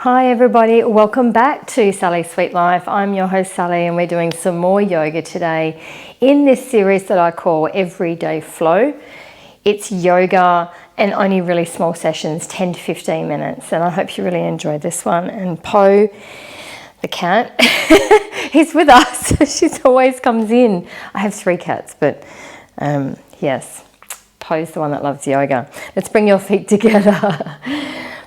Hi everybody, welcome back to Sally's Sweet Life. I'm your host Sally and we're doing some more yoga today in this series that I call Everyday Flow. It's yoga and only really small sessions, 10 to 15 minutes, and I hope you really enjoyed this one. And Poe, the cat, he's with us. She always comes in. I have 3 cats, but yes, Poe's the one that loves yoga. Let's bring your feet together.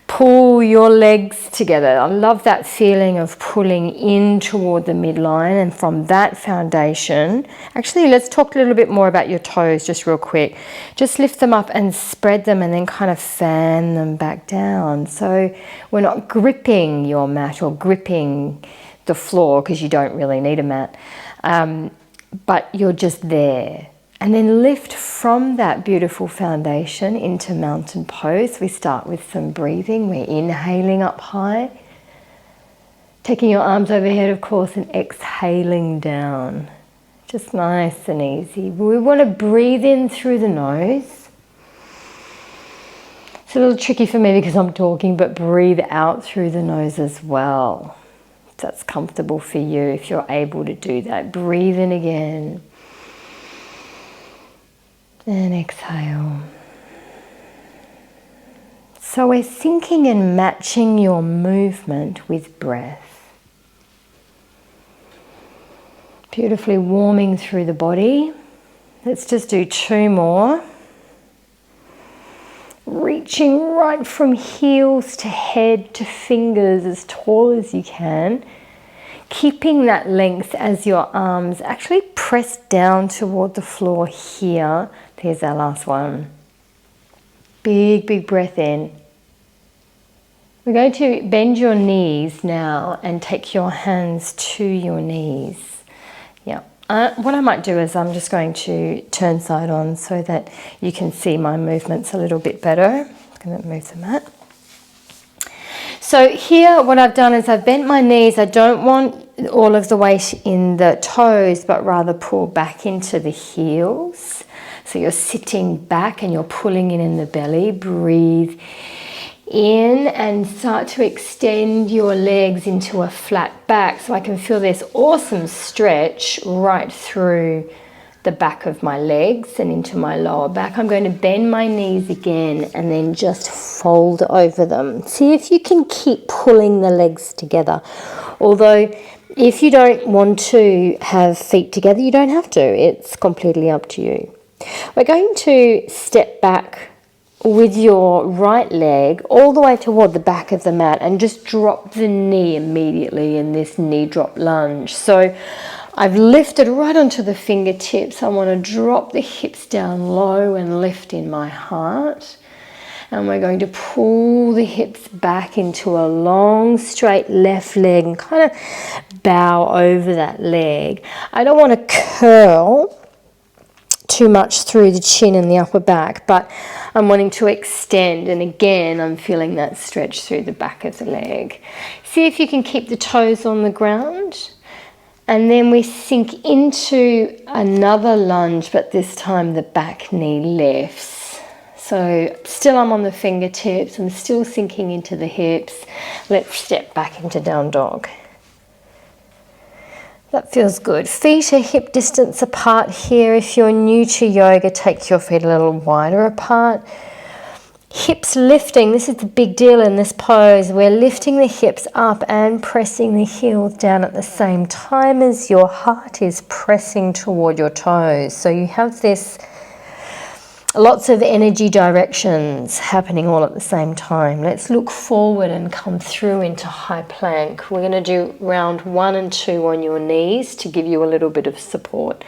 Pull your legs together. I love that feeling of pulling in toward the midline, and from that foundation, actually let's talk a little bit more about your toes just real quick. Just lift them up and spread them and then kind of fan them back down. So we're not gripping your mat or gripping the floor because you don't really need a mat, but you're just there. And then lift from that beautiful foundation into mountain pose. We start with some breathing. We're inhaling up high, taking your arms overhead, of course, and exhaling down. Just nice and easy. We want to breathe in through the nose. It's a little tricky for me because I'm talking, but breathe out through the nose as well. If that's comfortable for you, if you're able to do that. Breathe in again. And exhale. So we're syncing and matching your movement with breath. Beautifully warming through the body. Let's just do 2 more. Reaching right from heels to head to fingers as tall as you can. Keeping that length as your arms actually press down toward the floor here. Here's our last one. Big, big breath in. We're going to bend your knees now and take your hands to your knees. Yeah. What I might do is I'm just going to turn side on so that you can see my movements a little bit better. I'm going to move the mat. So here what I've done is I've bent my knees. I don't want all of the weight in the toes, but rather pull back into the heels. So you're sitting back and you're pulling in the belly. Breathe in and start to extend your legs into a flat back. So I can feel this awesome stretch right through the back of my legs and into my lower back. I'm going to bend my knees again and then just fold over them. See if you can keep pulling the legs together. Although if you don't want to have feet together, you don't have to. It's completely up to you. We're going to step back with your right leg all the way toward the back of the mat and just drop the knee immediately in this knee drop lunge. So I've lifted right onto the fingertips. I want to drop the hips down low and lift in my heart. And we're going to pull the hips back into a long straight left leg and kind of bow over that leg. I don't want to curl too much through the chin and the upper back, but I'm wanting to extend, and again I'm feeling that stretch through the back of the leg. See if you can keep the toes on the ground, and then we sink into another lunge, but this time the back knee lifts. So still I'm on the fingertips, I'm still sinking into the hips. Let's step back into down dog. That feels good. Feet are hip distance apart here. If you're new to yoga, take your feet a little wider apart. Hips lifting. This is the big deal in this pose. We're lifting the hips up and pressing the heels down at the same time as your heart is pressing toward your toes. So you have this lots of energy directions happening all at the same time. Let's look forward and come through into high plank. We're going to do round 1 and 2 on your knees to give you a little bit of support.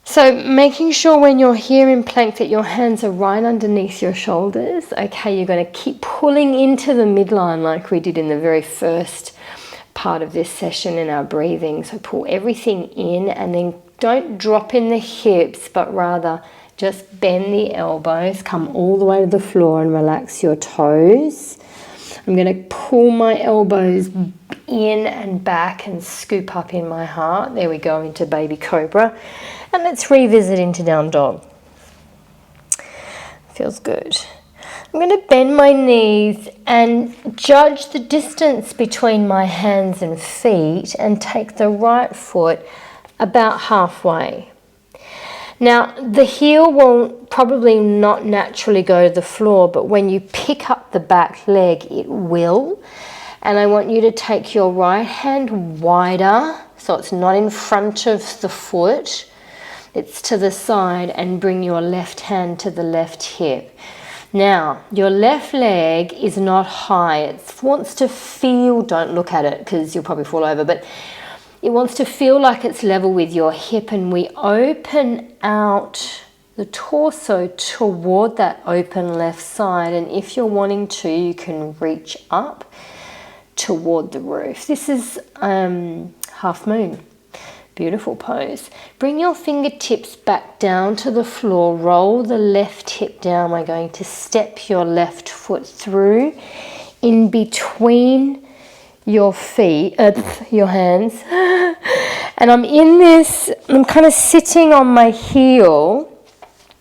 So making sure when you're here in plank that your hands are right underneath your shoulders. Okay, you're going to keep pulling into the midline like we did in the very first part of this session in our breathing. So pull everything in and then don't drop in the hips, but rather just bend the elbows, come all the way to the floor and relax your toes. I'm going to pull my elbows in and back and scoop up in my heart. There we go, into baby cobra. And let's revisit into down dog. Feels good. I'm going to bend my knees and judge the distance between my hands and feet and take the right foot about halfway. Now, the heel will probably not naturally go to the floor, but when you pick up the back leg, it will. And I want you to take your right hand wider, so it's not in front of the foot, it's to the side, and bring your left hand to the left hip. Now, your left leg is not high. It wants to feel, don't look at it because you'll probably fall over, but it wants to feel like it's level with your hip, and we open out the torso toward that open left side. And if you're wanting to, you can reach up toward the roof. This is half moon. Beautiful pose. Bring your fingertips back down to the floor. Roll the left hip down. We're going to step your left foot through in between your feet, your hands. And I'm in this, I'm kind of sitting on my heel.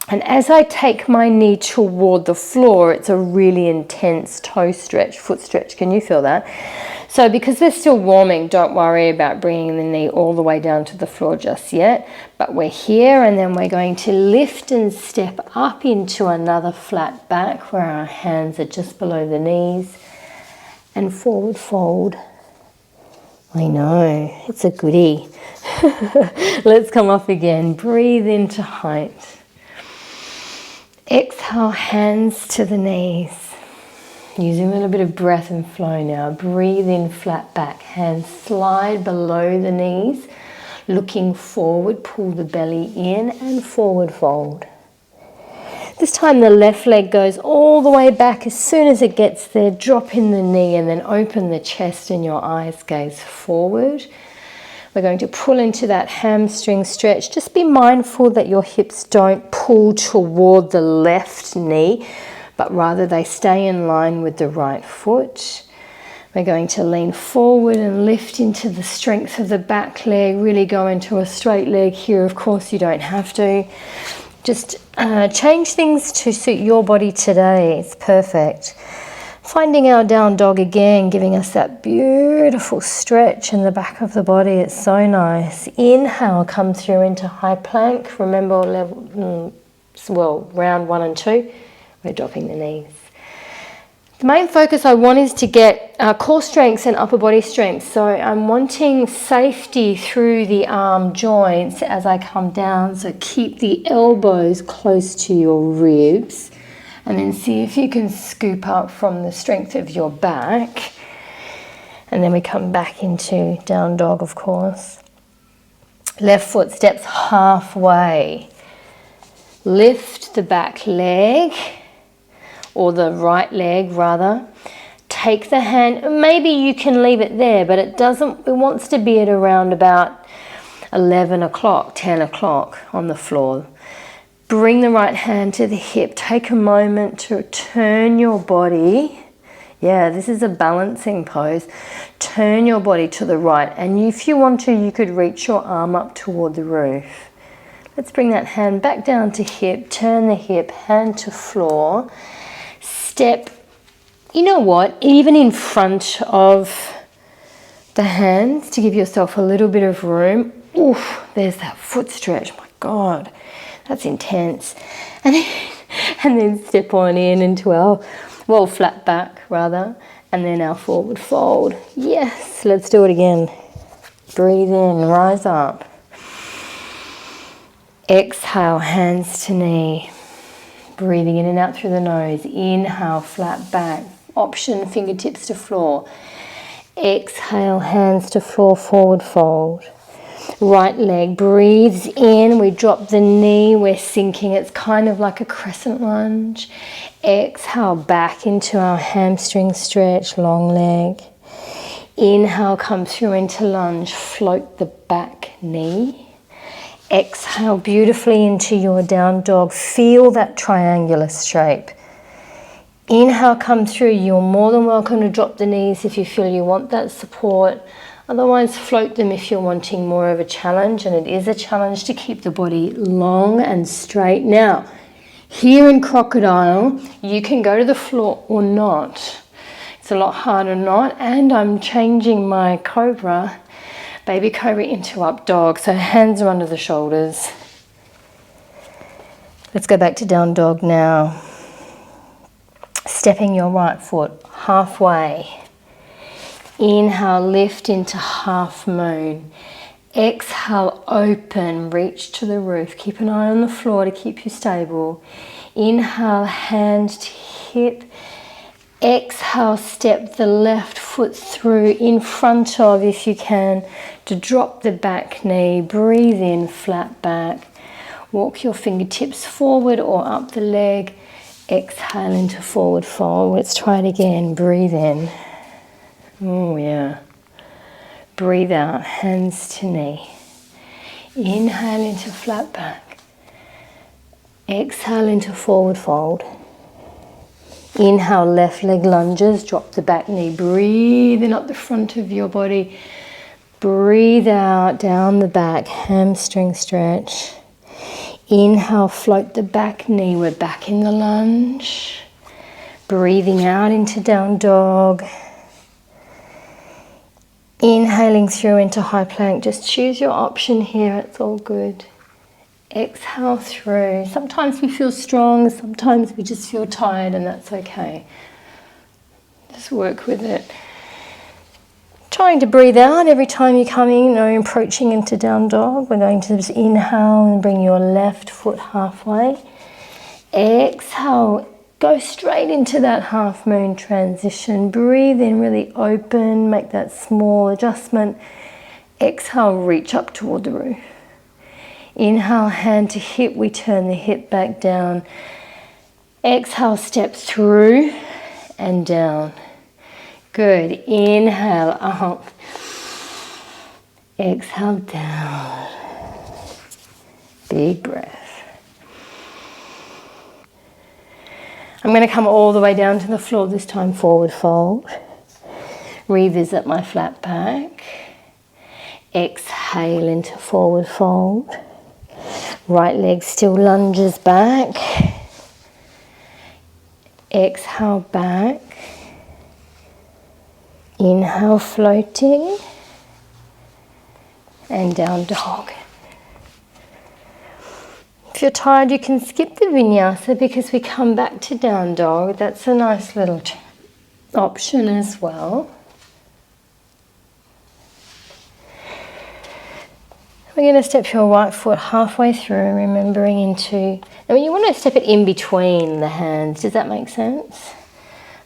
And as I take my knee toward the floor, it's a really intense toe stretch, foot stretch. Can you feel that? So because we're still warming, don't worry about bringing the knee all the way down to the floor just yet. But we're here, and then we're going to lift and step up into another flat back where our hands are just below the knees. And forward fold. I know, it's a goodie. Let's come up again. Breathe into height. Exhale, hands to the knees. Using a little bit of breath and flow now. Breathe in, flat back. Hands slide below the knees. Looking forward, pull the belly in and forward fold. This time the left leg goes all the way back. As soon as it gets there, drop in the knee and then open the chest and your eyes gaze forward. We're going to pull into that hamstring stretch. Just be mindful that your hips don't pull toward the left knee, but rather they stay in line with the right foot. We're going to lean forward and lift into the strength of the back leg. Really go into a straight leg here. Of course, you don't have to. Just change things to suit your body today. It's perfect. Finding our down dog again, giving us that beautiful stretch in the back of the body. It's so nice. Inhale, come through into high plank. Remember round 1 and 2. We're dropping the knees. The main focus I want is to get core strength and upper body strength. So I'm wanting safety through the arm joints as I come down. So keep the elbows close to your ribs. And then see if you can scoop up from the strength of your back. And then we come back into down dog, of course. Left foot steps halfway. Lift the back leg, or the right leg rather. Take the hand, maybe you can leave it there, but it wants to be at around about 11 o'clock, 10 o'clock on the floor. Bring the right hand to the hip. Take a moment to turn your body. Yeah, this is a balancing pose. Turn your body to the right. And if you want to, you could reach your arm up toward the roof. Let's bring that hand back down to hip. Turn the hip, hand to floor. Step, you know what, even in front of the hands to give yourself a little bit of room. Oof, there's that foot stretch. My God. That's intense. And then step on in into our, flat back rather, and then our forward fold. Yes, let's do it again. Breathe in, rise up. Exhale, hands to knee. Breathing in and out through the nose. Inhale, flat back. Option, fingertips to floor. Exhale, hands to floor, forward fold. Right leg breathes in, we drop the knee, we're sinking. It's kind of like a crescent lunge. Exhale, back into our hamstring stretch, long leg. Inhale, come through into lunge, float the back knee. Exhale beautifully into your down dog. Feel that triangular shape. Inhale, come through. You're more than welcome to drop the knees if you feel you want that support. Otherwise, float them if you're wanting more of a challenge, and it is a challenge to keep the body long and straight. Now, Here in crocodile, you can go to the floor or not. It's a lot harder not, and I'm changing my cobra, baby cobra, into up dog. So hands are under the shoulders. Let's go back to down dog now. Stepping your right foot halfway. Inhale, lift into half moon. Exhale, open, reach to the roof. Keep an eye on the floor to keep you stable. Inhale, hand to hip. Exhale, step the left foot through in front of, if you can, to drop the back knee. Breathe in, flat back. Walk your fingertips forward or up the leg. Exhale into forward fold. Let's try it again. Breathe in. Oh yeah. Breathe out, hands to knee. Inhale into flat back. Exhale into forward fold. Inhale, left leg lunges, drop the back knee. Breathe in up the front of your body. Breathe out, down the back, hamstring stretch. Inhale, float the back knee. We're back in the lunge. Breathing out into down dog. Inhaling through into high plank. Just choose your option here, it's all good. Exhale through. Sometimes we feel strong, sometimes we just feel tired, and that's okay. Just work with it. Trying to breathe out every time you're coming or approaching into down dog. We're going to just inhale and bring your left foot halfway. Exhale. Go straight into that half moon transition. Breathe in, really open, make that small adjustment. Exhale, reach up toward the roof. Inhale, hand to hip, we turn the hip back down. Exhale, step through and down. Good. Inhale, up. Exhale, down. Big breath. I'm going to come all the way down to the floor, this time forward fold. Revisit my flat back. Exhale into forward fold. Right leg still lunges back. Exhale back. Inhale, floating. And down dog. If you're tired, you can skip the vinyasa because we come back to down dog. That's a nice little option as well. We're going to step your right foot halfway through, remembering into, you want to step it in between the hands. Does that make sense?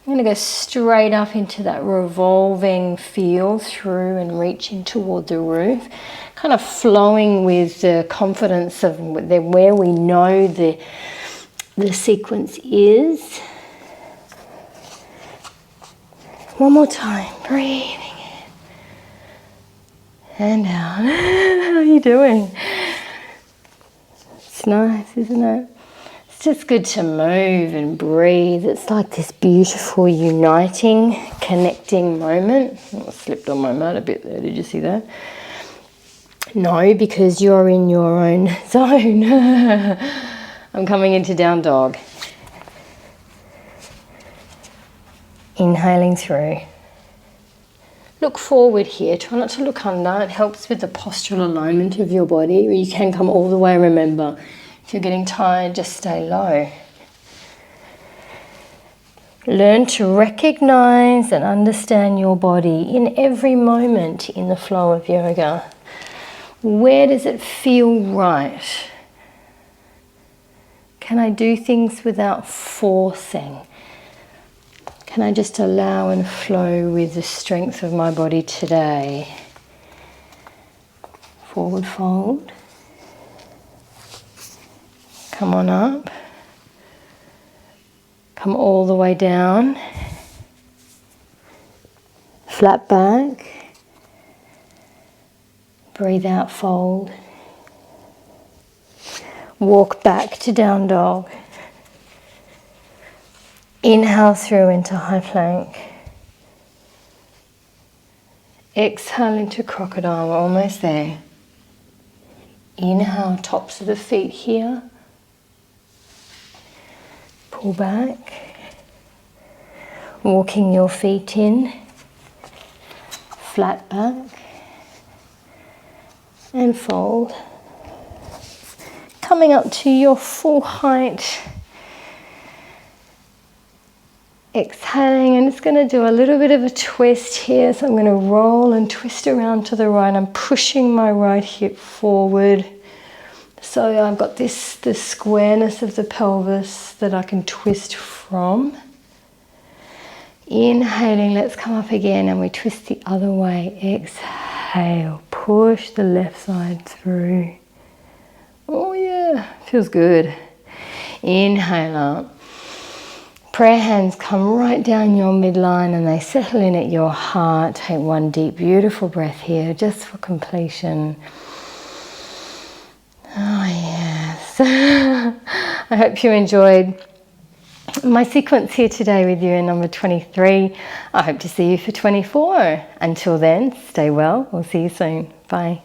I'm going to go straight up into that revolving feel through and reaching toward the roof. Kind of flowing with the confidence of where we know the sequence is. One more time, breathing in and out. How are you doing? It's nice, isn't it? It's just good to move and breathe. It's like this beautiful uniting, connecting moment. Oh, I slipped on my mat a bit there, did you see that? No, because you're in your own zone. I'm coming into down dog. Inhaling through. Look forward here. Try not to look under. It helps with the postural alignment of your body. You can come all the way, remember. If you're getting tired, just stay low. Learn to recognize and understand your body in every moment in the flow of yoga. Where does it feel right? Can I do things without forcing? Can I just allow and flow with the strength of my body today? Forward fold. Come on up. Come all the way down. Flat back. Breathe out, fold. Walk back to down dog. Inhale through into high plank. Exhale into crocodile, we're almost there. Inhale, tops of the feet here. pull back. Walking your feet in, flat back, and fold. Coming up to your full height. Exhaling, and it's going to do a little bit of a twist here. So I'm going to roll and twist around to the right. I'm pushing my right hip forward. So I've got the squareness of the pelvis that I can twist from. Inhaling, let's come up again and we twist the other way. Exhale, push the left side through. Oh yeah, feels good. Inhale up. Prayer hands come right down your midline and they settle in at your heart. Take one deep, beautiful breath here just for completion. Oh yes. I hope you enjoyed my sequence here today with you in number 23. I hope to see you for 24. Until then, stay well. We'll see you soon. Bye.